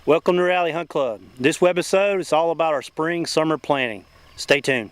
Welcome to Rally Hunt Club. This webisode is all about our spring summer planting. Stay tuned.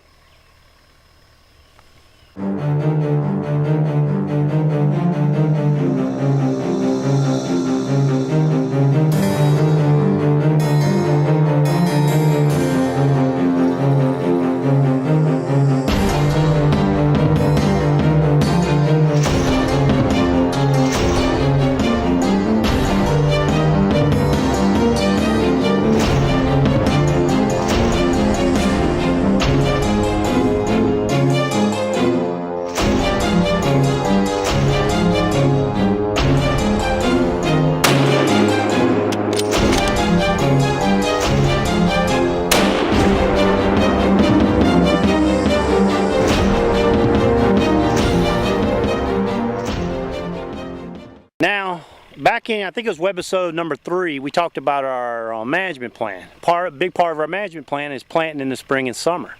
Now, back in, I think it was webisode number 3, we talked about our management plan. Big part of our management plan is planting in the spring and summer.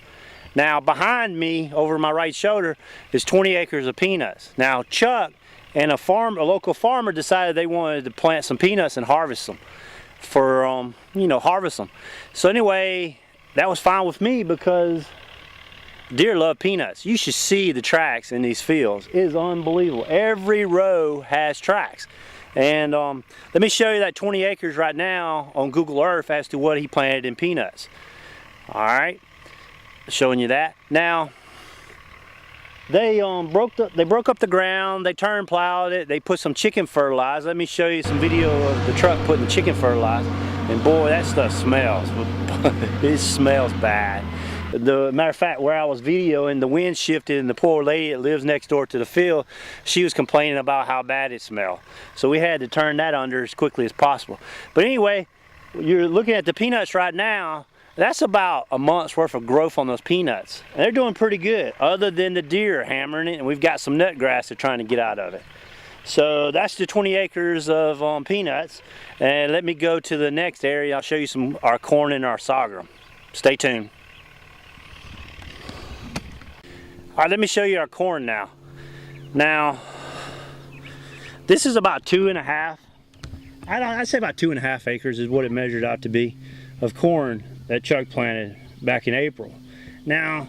Now, behind me, over my right shoulder, is 20 acres of peanuts. Now, Chuck and a local farmer decided they wanted to plant some peanuts and harvest them for, harvest them. So anyway, that was fine with me because deer love peanuts. You should see the tracks in these fields. It is unbelievable. Every row has tracks. And let me show you that 20 acres right now on Google Earth as to what he planted in peanuts. All right, showing you that. Now, they broke up the ground, they turn plowed it, they put some chicken fertilizer. Let me show you some video of the truck putting chicken fertilizer. And boy, that stuff smells. It smells bad. Matter of fact, where I was videoing, the wind shifted and the poor lady that lives next door to the field, she was complaining about how bad it smelled. So we had to turn that under as quickly as possible. But anyway, you're looking at the peanuts right now. That's about a month's worth of growth on those peanuts. And they're doing pretty good, other than the deer hammering it, and we've got some nut grass they're trying to get out of it. So that's the 20 acres of peanuts. And let me go to the next area. I'll show you our corn and our sorghum. Stay tuned. All right, let me show you our corn now. Now, this is about 2.5. I'd say about 2.5 acres is what it measured out to be of corn that Chuck planted back in April. Now,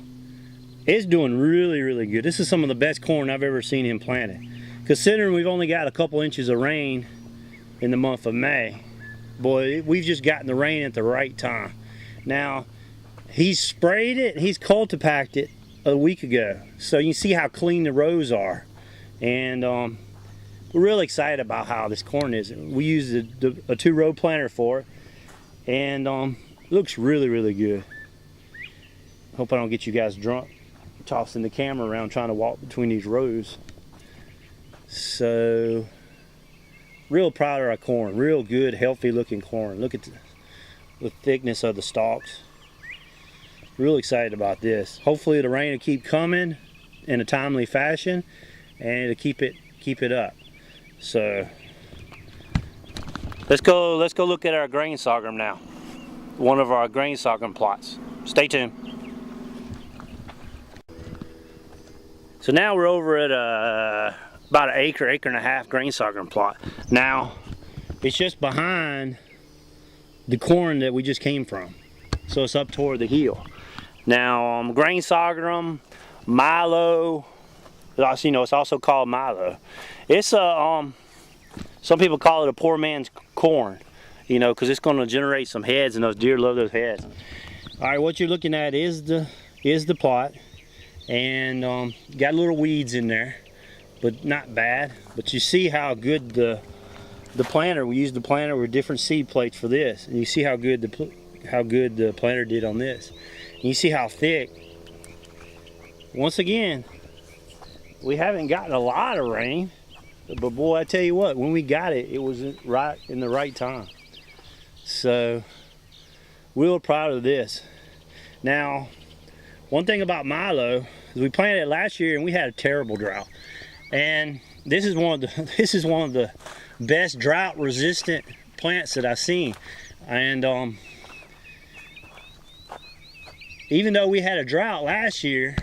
it's doing really, really good. This is some of the best corn I've ever seen him planted. Considering we've only got a couple inches of rain in the month of May, boy, we've just gotten the rain at the right time. Now, he's sprayed it, he's cultipacked it a week ago, so you can see how clean the rows are, and we're really excited about how this corn is. We used a 2-row planter for it, and it looks really, really good. Hope I don't get you guys drunk tossing the camera around trying to walk between these rows. So real proud of our corn. Real good, healthy looking corn. Look at the thickness of the stalks. Real excited about this. Hopefully the rain will keep coming in a timely fashion and to keep it up. So let's go look at our grain sorghum now. One of our grain sorghum plots. Stay tuned. So now we're over at about an acre and a half grain sorghum plot. Now it's just behind the corn that we just came from. So it's up toward the hill. Now, grain sorghum, milo, it's also called milo. It's some people call it a poor man's corn, because it's going to generate some heads, and those deer love those heads. All right, what you're looking at is the plot, and got little weeds in there, but not bad. But you see how good the planter. We used the planter with different seed plates for this, and you see how good the planter did on this. You see how thick. Once again, we haven't gotten a lot of rain, but boy, I tell you what, when we got it, it was right in the right time. So, real proud of this. Now, one thing about milo is we planted it last year and we had a terrible drought. And this is one of the best drought-resistant plants that I've seen. And even though we had a drought last year,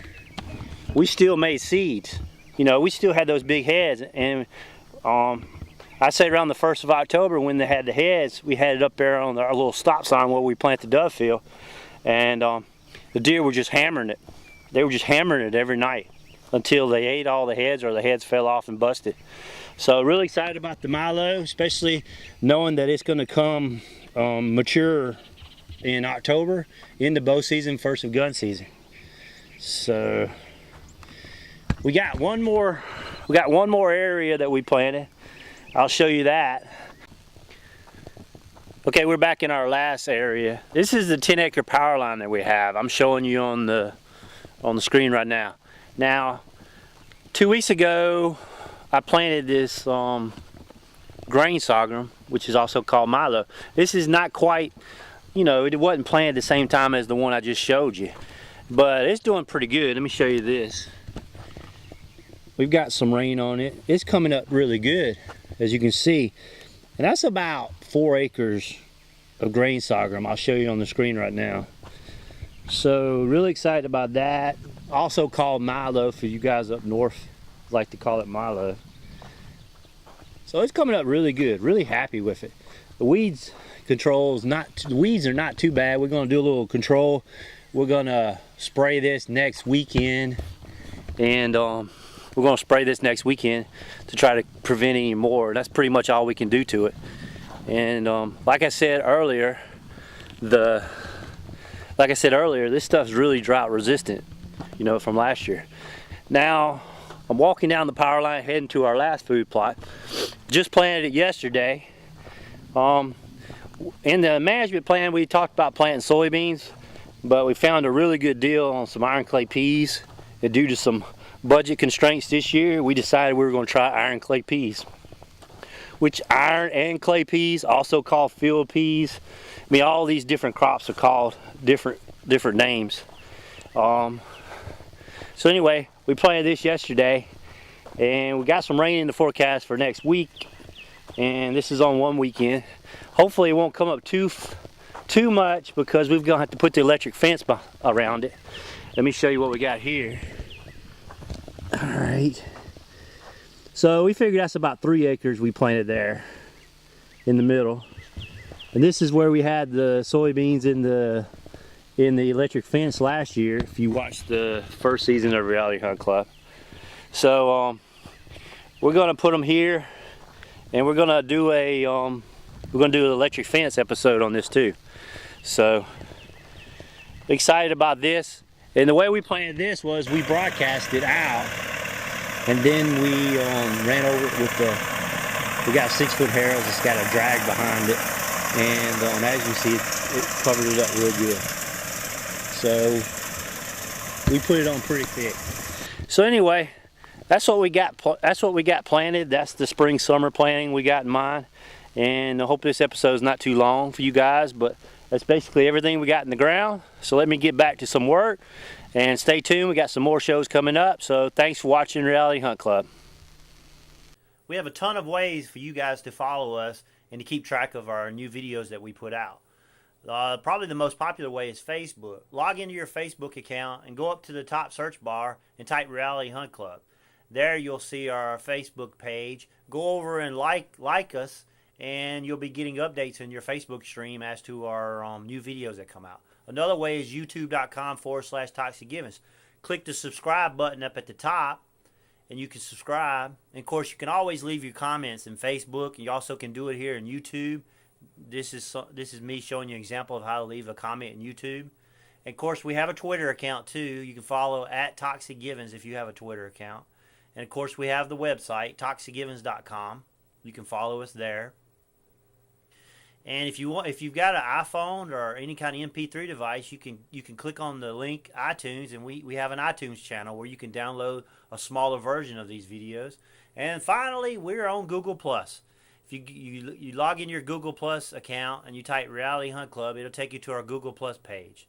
we still made seeds. We still had those big heads, and I say around the 1st of October when they had the heads, we had it up there on our little stop sign where we plant the dove field, and the deer were just hammering it. They were just hammering it every night until they ate all the heads or the heads fell off and busted. So really excited about the Milo, especially knowing that it's going to come mature in October into bow season, first of gun season. So we got one more area that we planted. I'll show you that. Okay, we're back in our last area. This is the 10-acre power line that we have. I'm showing you on the screen right now. Now, 2 weeks ago, I planted this grain sorghum, which is also called Milo. This is not quite, you know, it wasn't planted the same time as the one I just showed you, but it's doing pretty good. Let me show you this. We've got some rain on it. It's coming up really good, as you can see. And that's about 4 acres of grain sorghum. I'll show you on the screen right now. So really excited about that. Also called Milo for you guys up north, like to call it Milo. So it's coming up really good. Really happy with it. The weeds the weeds are not too bad. We're going to do a little control. We're going to spray this next weekend, and we're going to spray this next weekend to try to prevent any more. That's pretty much all we can do to it. And like I said earlier, this stuff's really drought resistant, you know, from last year. Now I'm walking down the power line heading to our last food plot. Just planted it yesterday. In the management plan we talked about planting soybeans, but we found a really good deal on some iron clay peas, and due to some budget constraints this year, we decided we were going to try iron clay peas, which iron and clay peas, also called field peas. I mean, all these different crops are called different names. So anyway, we planted this yesterday, and we got some rain in the forecast for next week, and this is on one weekend. Hopefully it won't come up too much, because we're going to have to put the electric fence around it. Let me show you what we got here. All right, so we figured that's about 3 acres we planted there in the middle, and this is where we had the soybeans in the electric fence last year, if you watched the first season of Reality Hunt Club. So we're going to put them here, and we're going to do an electric fence episode on this too. So excited about this. And the way we planted this was we broadcast it out, and then we ran over it with we got 6-foot harrows. It's got a drag behind it, and as you see, it covered it up real good. So we put it on pretty thick. So anyway, that's what we got. That's what we got planted. That's the spring summer planting we got in mind. And I hope this episode is not too long for you guys, but that's basically everything we got in the ground. So let me get back to some work, and stay tuned. We got some more shows coming up. So thanks for watching Reality Hunt Club. We have a ton of ways for you guys to follow us and to keep track of our new videos that we put out. Probably the most popular way is Facebook. Log into your Facebook account and go up to the top search bar and type Reality Hunt Club. There you'll see our Facebook page. Go over and like us, and you'll be getting updates in your Facebook stream as to our new videos that come out. Another way is youtube.com/ToxicGivens. Click the subscribe button up at the top, and you can subscribe. And of course, you can always leave your comments in Facebook. You also can do it here in YouTube. This is me showing you an example of how to leave a comment in YouTube. And of course, we have a Twitter account too. You can follow @ToxicGivens if you have a Twitter account. And of course, we have the website, toxicgivens.com. You can follow us there. And if you've got an iPhone or any kind of MP3 device, you can click on the link iTunes, and we have an iTunes channel where you can download a smaller version of these videos. And finally, we're on Google+. If you log in your Google Plus account and you type Reality Hunt Club, it'll take you to our Google Plus page.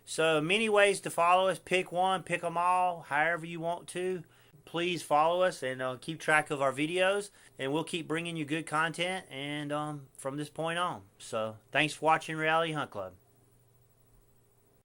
So many ways to follow us. Pick one, pick them all, however you want to. Please follow us and keep track of our videos, and we'll keep bringing you good content and from this point on. So thanks for watching Reality Hunt Club.